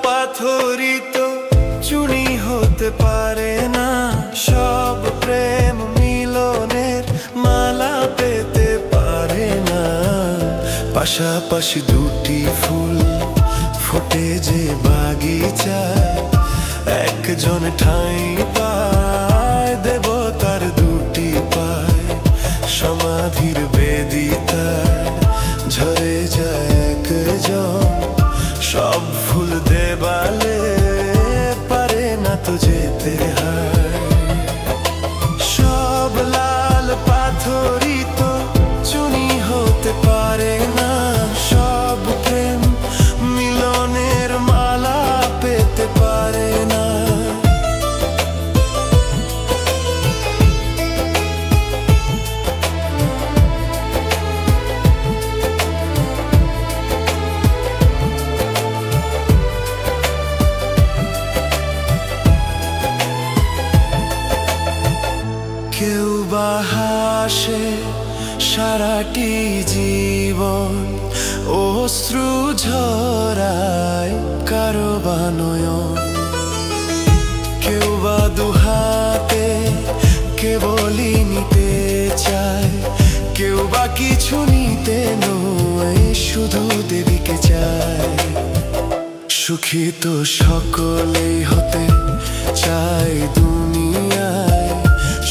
পাথরই তো চুনি হতে পারে না, সব প্রেম মিলনের মালা পেতে পারে না। পাশাপাশি দুটি ফুল ফোটে যে বাগিচায়, একজন ঠাঁই পায় দেবতার দুটি পায়, সমাধির বেদিতায় ঝরে যায় একজন। সব ফুল দেবালে পারে না তো যেতে হয়, সব লাল পাথরই তো চুনি হতে পারে না, সব প্রেম মিলনের মালা পেতে পারে না। কেউ বা হাসে সারাটি জীবন, অশ্রু ঝরায় কারো বা নয়ন। কেউ বা দুহাতে কেবলই নিতে চায়, কেউ বা কিছু নিতে নয় শুধু দেবীকে চায়। সুখী তো সকলেই হতে চায় দুনিয়ায়,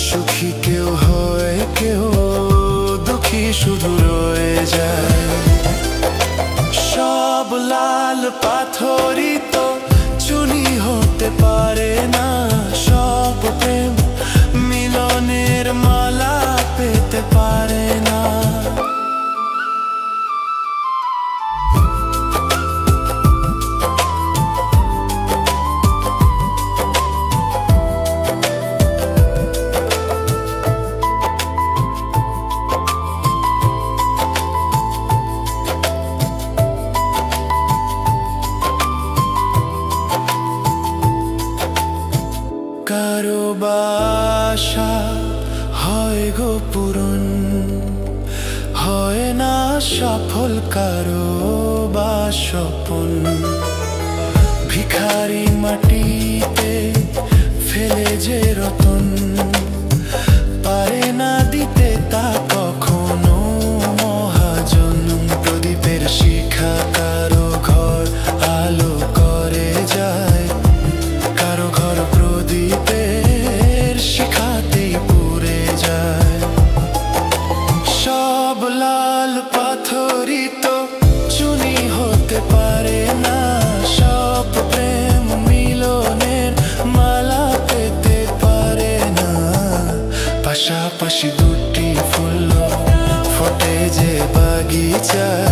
সুখী কেউ হয় কেউ দুঃখী শুধু রয়ে যায়। সব লাল পাথরই তো চুনি হতে পারে না, সব প্রেম মিলনের মালা পেতে পারে না। কারো বাসা হয় গো পূরণ, হয় না সফল কারো বা স্বপন। ভিখারি মাটিতে ফেলে যে রতন, পারে না দিতে তা কখনো মহাজন। প্রদীপের শিখা কারো ঘর আলো করে যায়, কারো ঘর প্রদীপের শিখাতেই পুড়ে যায়। সব লাল পাথরই তো চুনি হতে পারে না, সব প্রেম মিলনের মালা পেতে পারে না। পাশাপাশি দুটি ফুল ফোটে যে বাগিচায়,